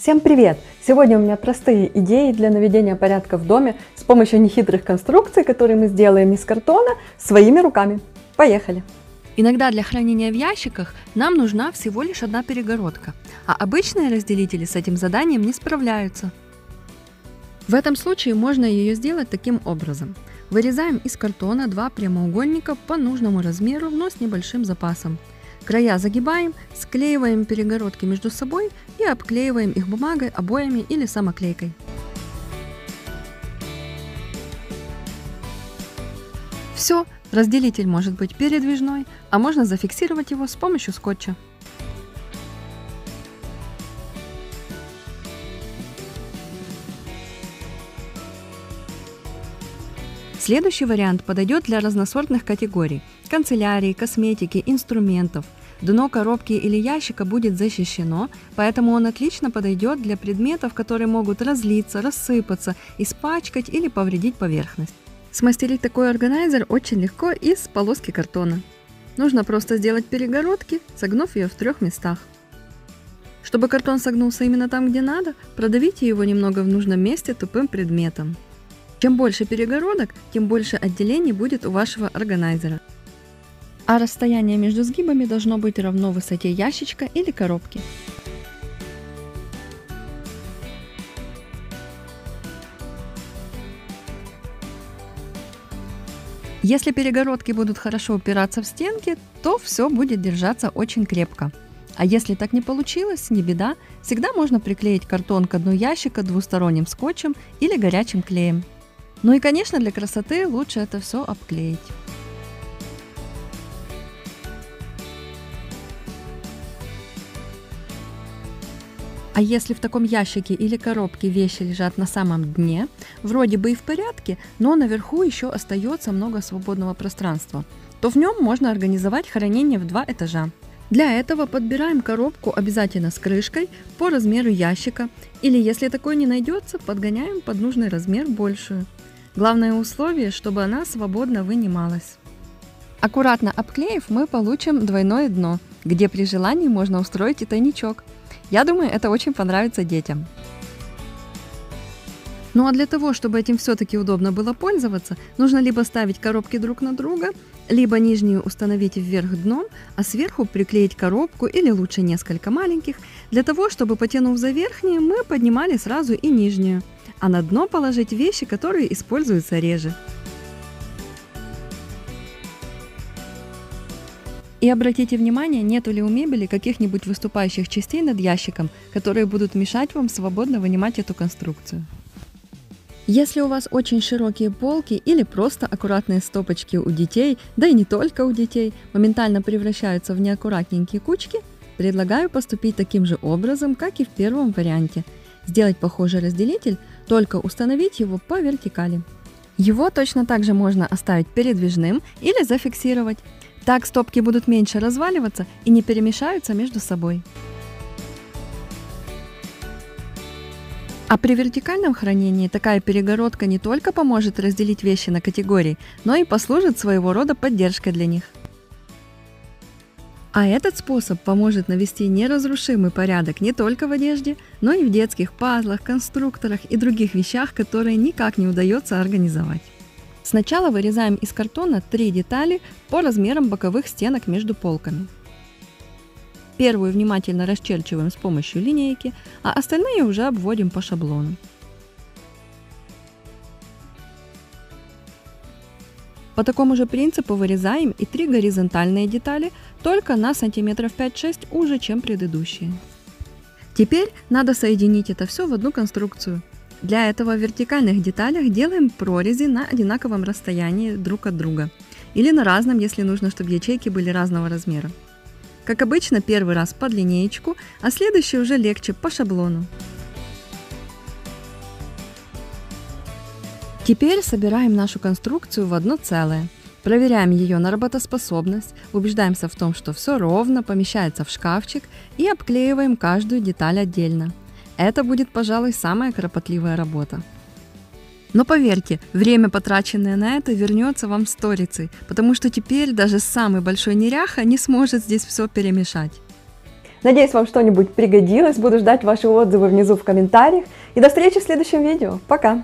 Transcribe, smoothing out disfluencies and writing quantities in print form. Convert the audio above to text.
Всем привет! Сегодня у меня простые идеи для наведения порядка в доме с помощью нехитрых конструкций, которые мы сделаем из картона своими руками. Поехали! Иногда для хранения в ящиках нам нужна всего лишь одна перегородка, а обычные разделители с этим заданием не справляются. В этом случае можно ее сделать таким образом. Вырезаем из картона два прямоугольника по нужному размеру, но с небольшим запасом. Края загибаем, склеиваем перегородки между собой и обклеиваем их бумагой, обоями или самоклейкой. Все, разделитель может быть передвижной, а можно зафиксировать его с помощью скотча. Следующий вариант подойдет для разносортных категорий – канцелярии, косметики, инструментов. Дно коробки или ящика будет защищено, поэтому он отлично подойдет для предметов, которые могут разлиться, рассыпаться, испачкать или повредить поверхность. Смастерить такой органайзер очень легко из полоски картона. Нужно просто сделать перегородки, согнув ее в 3 местах. Чтобы картон согнулся именно там, где надо, продавите его немного в нужном месте тупым предметом. Чем больше перегородок, тем больше отделений будет у вашего органайзера. А расстояние между сгибами должно быть равно высоте ящичка или коробки. Если перегородки будут хорошо упираться в стенки, то все будет держаться очень крепко. А если так не получилось, не беда, всегда можно приклеить картон к дну ящика двусторонним скотчем или горячим клеем. Ну и, конечно, для красоты лучше это все обклеить. А если в таком ящике или коробке вещи лежат на самом дне, вроде бы и в порядке, но наверху еще остается много свободного пространства, то в нем можно организовать хранение в 2 этажа. Для этого подбираем коробку обязательно с крышкой по размеру ящика, или если такой не найдется, подгоняем под нужный размер большую. Главное условие, чтобы она свободно вынималась. Аккуратно обклеив, мы получим двойное дно, где при желании можно устроить и тайничок. Я думаю, это очень понравится детям. Ну а для того, чтобы этим все-таки удобно было пользоваться, нужно либо ставить коробки друг на друга, либо нижнюю установить вверх дном, а сверху приклеить коробку или лучше несколько маленьких, для того, чтобы, потянув за верхнюю, мы поднимали сразу и нижнюю, а на дно положить вещи, которые используются реже. И обратите внимание, нету ли у мебели каких-нибудь выступающих частей над ящиком, которые будут мешать вам свободно вынимать эту конструкцию. Если у вас очень широкие полки или просто аккуратные стопочки у детей, да и не только у детей, моментально превращаются в неаккуратненькие кучки, предлагаю поступить таким же образом, как и в первом варианте. Сделать похожий разделитель, только установить его по вертикали. Его точно так же можно оставить передвижным или зафиксировать. Так стопки будут меньше разваливаться и не перемешаются между собой. А при вертикальном хранении такая перегородка не только поможет разделить вещи на категории, но и послужит своего рода поддержкой для них. А этот способ поможет навести неразрушимый порядок не только в одежде, но и в детских пазлах, конструкторах и других вещах, которые никак не удается организовать. Сначала вырезаем из картона 3 детали по размерам боковых стенок между полками. Первую внимательно расчерчиваем с помощью линейки, а остальные уже обводим по шаблону. По такому же принципу вырезаем и 3 горизонтальные детали, только на сантиметров 5-6 уже, чем предыдущие. Теперь надо соединить это все в одну конструкцию. Для этого в вертикальных деталях делаем прорези на одинаковом расстоянии друг от друга. Или на разном, если нужно, чтобы ячейки были разного размера. Как обычно, первый раз под линеечку, а следующий уже легче, по шаблону. Теперь собираем нашу конструкцию в одно целое. Проверяем ее на работоспособность, убеждаемся в том, что все ровно помещается в шкафчик и обклеиваем каждую деталь отдельно. Это будет, пожалуй, самая кропотливая работа. Но поверьте, время, потраченное на это, вернется вам сторицей, потому что теперь даже самый большой неряха не сможет здесь все перемешать. Надеюсь, вам что-нибудь пригодилось. Буду ждать ваши отзывы внизу в комментариях. И до встречи в следующем видео. Пока!